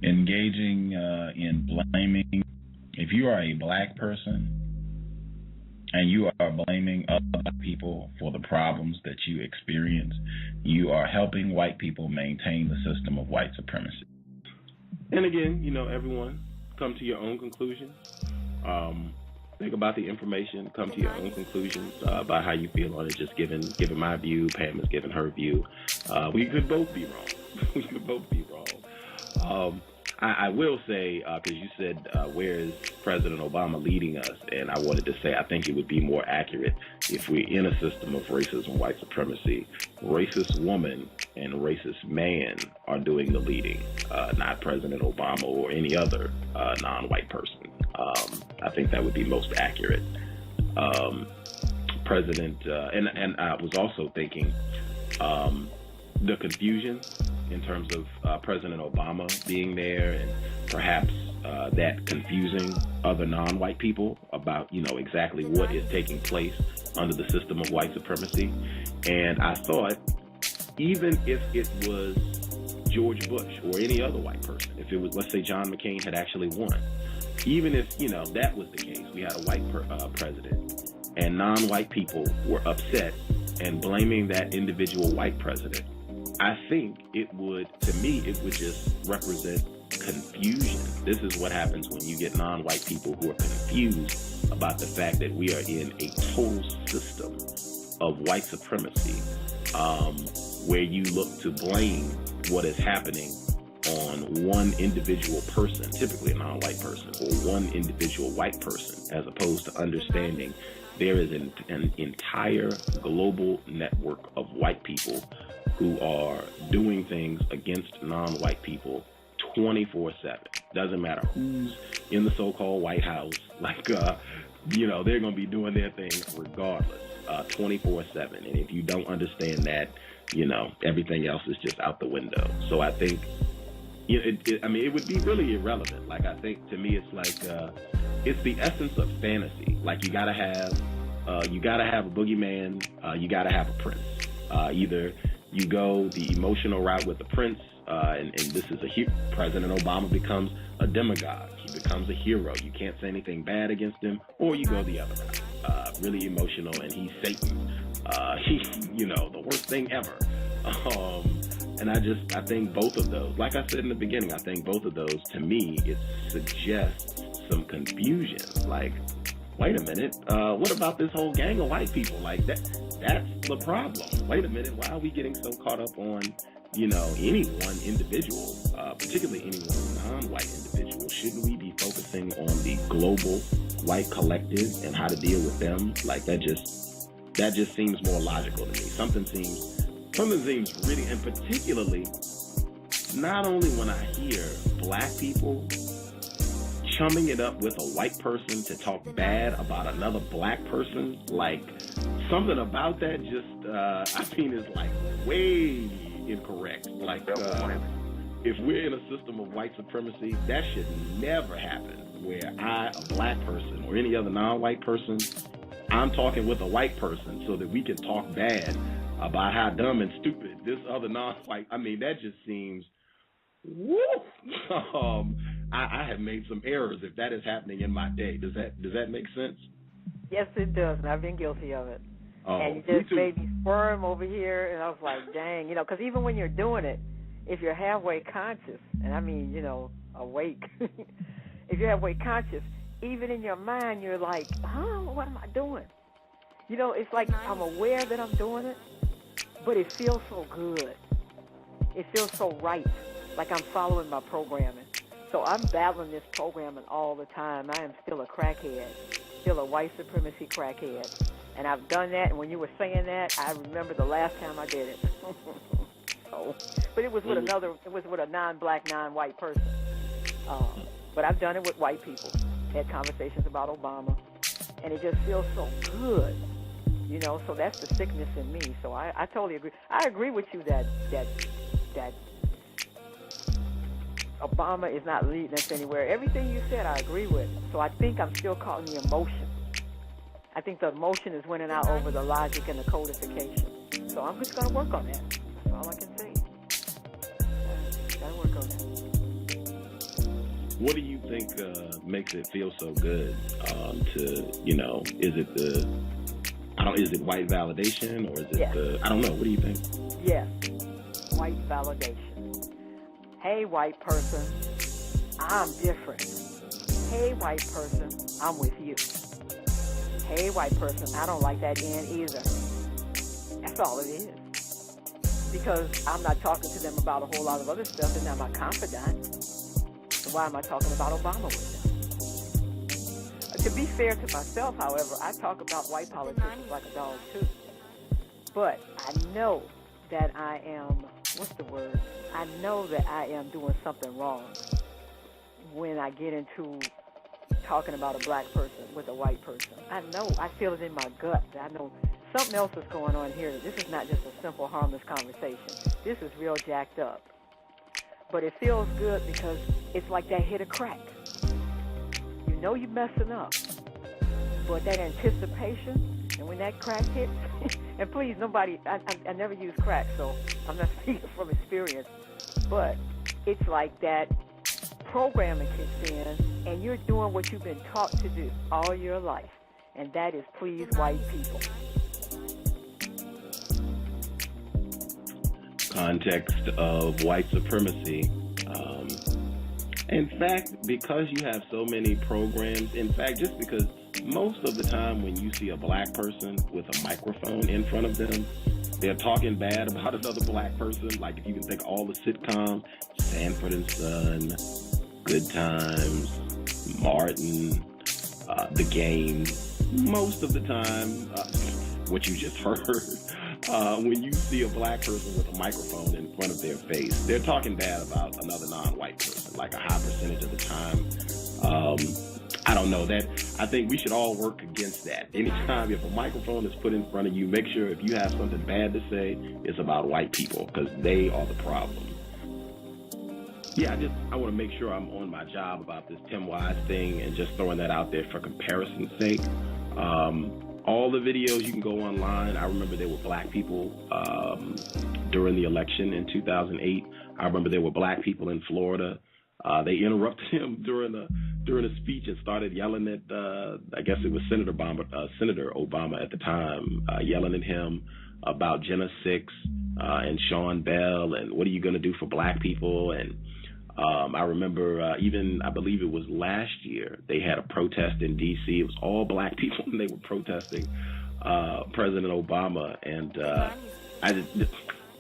engaging in blaming. If you are a black person and you are blaming other people for the problems that you experience, you are helping white people maintain the system of white supremacy. And again, everyone come to your own conclusions. Think about the information, come to your own conclusions about how you feel on it. Just given my view, Pam has given her view. We could both be wrong. I will say, because you said, where is President Obama leading us? And I wanted to say, I think it would be more accurate if we're in a system of racism, white supremacy. Racist woman and racist man are doing the leading, not President Obama or any other non-white person. I think that would be most accurate. And I was also thinking the confusion in terms of President Obama being there and perhaps that confusing other non-white people about, exactly what is taking place under the system of white supremacy. And I thought, even if it was George Bush or any other white person, if it was, let's say, John McCain had actually won, even if, that was the case, we had a white president and non-white people were upset and blaming that individual white president, I think it would just represent confusion. This is what happens when you get non-white people who are confused about the fact that we are in a total system of white supremacy, where you look to blame what is happening on one individual person, typically a non-white person, or one individual white person, as opposed to understanding there is an entire global network of white people who are doing things against non-white people 24/7. Doesn't matter who's in the so-called White House. They're going to be doing their thing regardless, 24/7. And if you don't understand that, everything else is just out the window. So I think, it would be really irrelevant. I think to me, it's the essence of fantasy. You gotta have a boogeyman, you gotta have a prince. Either you go the emotional route with the prince, and this is President Obama becomes a demagogue. He becomes a hero. You can't say anything bad against him, or you go the other route, really emotional, and he's Satan. The worst thing ever. And I think both of those, like I said in the beginning, I think both of those, to me, it suggests some confusion. Wait a minute, what about this whole gang of white people? That's the problem. Wait a minute, why are we getting so caught up on, any one individual, particularly any one non-white individual? Shouldn't we be focusing on the global white collective and how to deal with them? That just seems more logical to me. Something seems really, and particularly, not only when I hear black people chumming it up with a white person to talk bad about another black person, something about that just, is way incorrect. If we're in a system of white supremacy, that should never happen, where a black person or any other non-white person, I'm talking with a white person so that we can talk bad about how dumb and stupid this other non-white, that just seems, woo! I have made some errors if that is happening in my day. Does that make sense? Yes, it does, and I've been guilty of it. Oh, and you just made me squirm over here, and I was like, dang, because even when you're doing it, if you're halfway conscious, and awake, if you're halfway conscious, even in your mind, you're like, what am I doing? It's like I'm aware that I'm doing it, but it feels so good. It feels so right, like I'm following my programming. So I'm battling this programming all the time. I am still a crackhead, still a white supremacy crackhead. And I've done that, and when you were saying that, I remember the last time I did it. But it was with a non-black, non-white person. But I've done it with white people. Had conversations about Obama, and it just feels so good. So that's the sickness in me. So I totally agree. I agree with you that Obama is not leading us anywhere. Everything you said, I agree with. So I think I'm still caught in the emotion. I think the emotion is winning out over the logic and the codification. So I'm just going to work on that. That's all I can say. Got to work on that. What do you think makes it feel so good? Is it is it white validation or is it I don't know. What do you think? Yes, white validation. Hey, white person, I'm different. Hey, white person, I'm with you. Hey, white person, I don't like that N either. That's all it is. Because I'm not talking to them about a whole lot of other stuff. They're not my confidant. So why am I talking about Obama with them? To be fair to myself, however, I talk about white politicians like a dog, too. But I know that I am, I know that I am doing something wrong when I get into talking about a black person with a white person. I know. I feel it in my gut. I know something else is going on here. This is not just a simple, harmless conversation. This is real jacked up. But it feels good because it's like that hit a crack. You know you're messing up. But that anticipation, and when that crack hits, and please, nobody, I never use crack, so I'm not speaking from experience, but it's like that programming kicks in, and you're doing what you've been taught to do all your life, and that is please white people. Context of white supremacy. In fact, because you have so many programs, just because most of the time when you see a black person with a microphone in front of them, they're talking bad about another black person. Like if you can think of all the sitcoms, Sanford and Son, Good Times, Martin, The Game, most of the time, what you just heard, when you see a black person with a microphone in front of their face, they're talking bad about another non-white person, like a high percentage of the time. I don't know that. I think we should all work against that. Anytime if a microphone is put in front of you, make sure if you have something bad to say, it's about white people because they are the problem. Yeah, I want to make sure I'm on my job about this Tim Wise thing and just throwing that out there for comparison's sake. All the videos, you can go online. I remember there were black people during the election in 2008. I remember there were black people in Florida. They interrupted him during a speech and started yelling at, I guess it was Senator Obama at the time, yelling at him about Jenna Six and Sean Bell and what are you going to do for black people? And I remember I believe it was last year, they had a protest in D.C. It was all black people and they were protesting President Obama. And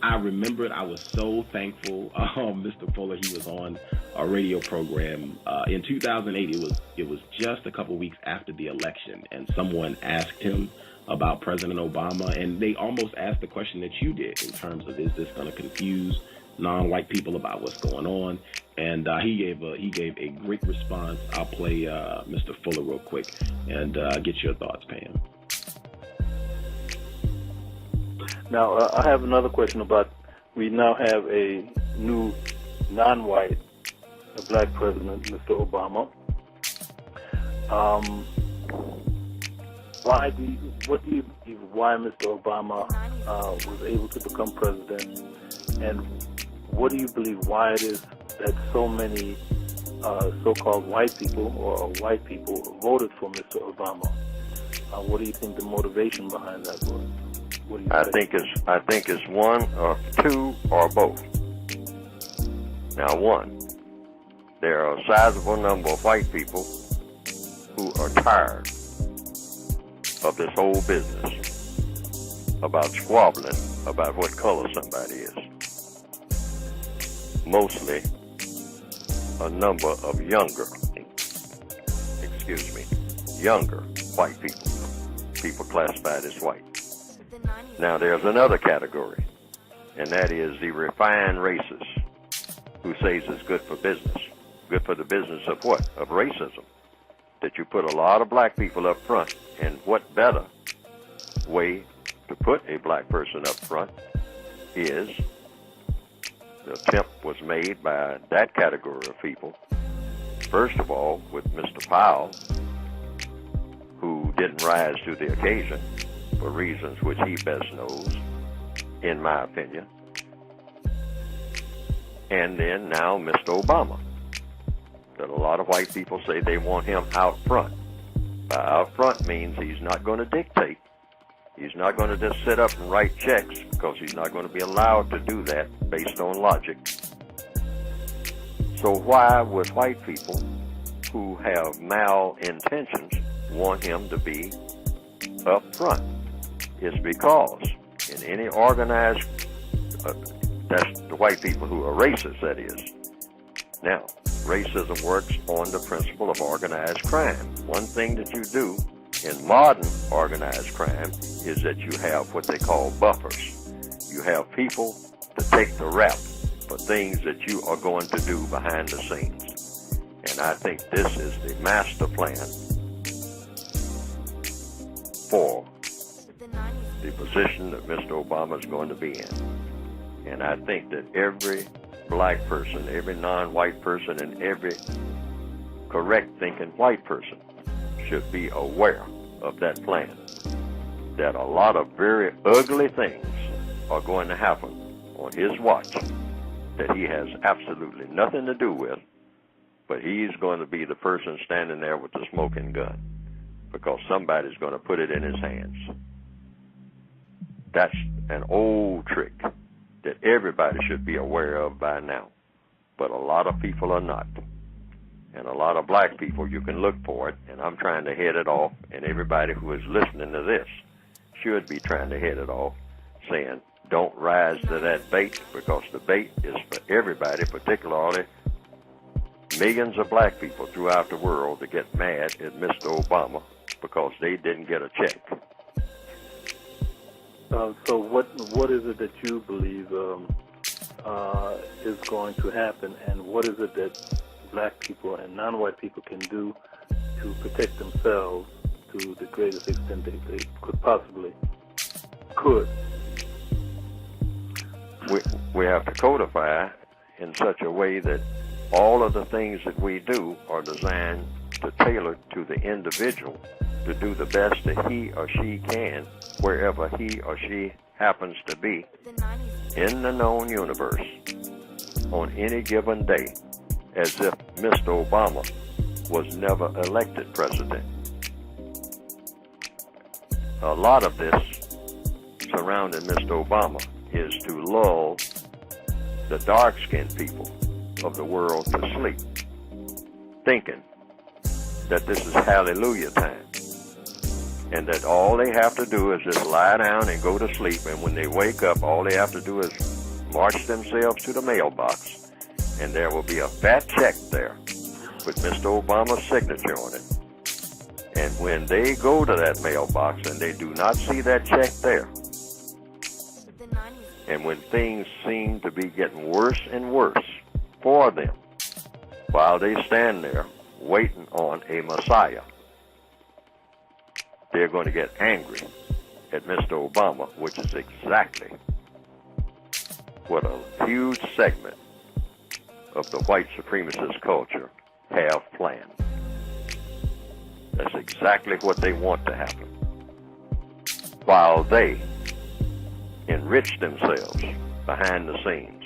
I remembered I was so thankful. Mr. Fuller, he was on a radio program in 2008. It was just a couple weeks after the election, and someone asked him about President Obama, and they almost asked the question that you did in terms of, is this going to confuse non-white people about what's going on? And he gave a great response. I'll play Mr. Fuller real quick and get your thoughts, Pam. Now, I have another question about, we now have a new non-white, a black president, Mr. Obama. Why Mr. Obama was able to become president, and what do you believe why it is that so many so-called white people or white people voted for Mr. Obama? What do you think the motivation behind that was? I think it's one or two or both. Now, one, there are a sizable number of white people who are tired of this whole business about squabbling about what color somebody is. Mostly a number of younger white people classified as white. Now, there's another category, and that is the refined racist who says it's good for business. Good for the business of what? Of racism. That you put a lot of black people up front. And what better way to put a black person up front is the attempt was made by that category of people. First of all, with Mr. Powell, who didn't rise to the occasion, for reasons which he best knows, in my opinion. And then now Mr. Obama, that a lot of white people say they want him out front. Out front means he's not going to dictate. He's not going to just sit up and write checks, because he's not going to be allowed to do that based on logic. So why would white people who have malintentions want him to be up front? It's because in any organized, that's the white people who are racist, that is. Now, racism works on the principle of organized crime. One thing that you do in modern organized crime is that you have what they call buffers. You have people to take the rap for things that you are going to do behind the scenes. And I think this is the master plan for the position that Mr. Obama is going to be in. And I think that every black person, every non-white person, and every correct-thinking white person should be aware of that plan, that a lot of very ugly things are going to happen on his watch that he has absolutely nothing to do with, but he's going to be the person standing there with the smoking gun because somebody's going to put it in his hands. That's an old trick that everybody should be aware of by now, but a lot of people are not. And a lot of black people, you can look for it, and I'm trying to head it off, and everybody who is listening to this should be trying to head it off, saying, don't rise to that bait, because the bait is for everybody, particularly millions of black people throughout the world to get mad at Mr. Obama because they didn't get a check. So what is it that you believe is going to happen, and what is it that black people and non-white people can do to protect themselves to the greatest extent they could possibly could? We have to codify in such a way that all of the things that we do are designed to tailor to the individual to do the best that he or she can wherever he or she happens to be in the known universe on any given day, as if Mr. Obama was never elected president. A lot of this surrounding Mr. Obama is to lull the dark-skinned people of the world to sleep, thinking that this is hallelujah time, and that all they have to do is just lie down and go to sleep, and when they wake up, all they have to do is march themselves to the mailbox, and there will be a fat check there with Mr. Obama's signature on it. And when they go to that mailbox and they do not see that check there, and when things seem to be getting worse and worse for them, while they stand there waiting on a Messiah, they're going to get angry at Mr. Obama, which is exactly what a huge segment of the white supremacist culture have planned. That's exactly what they want to happen, while they enrich themselves behind the scenes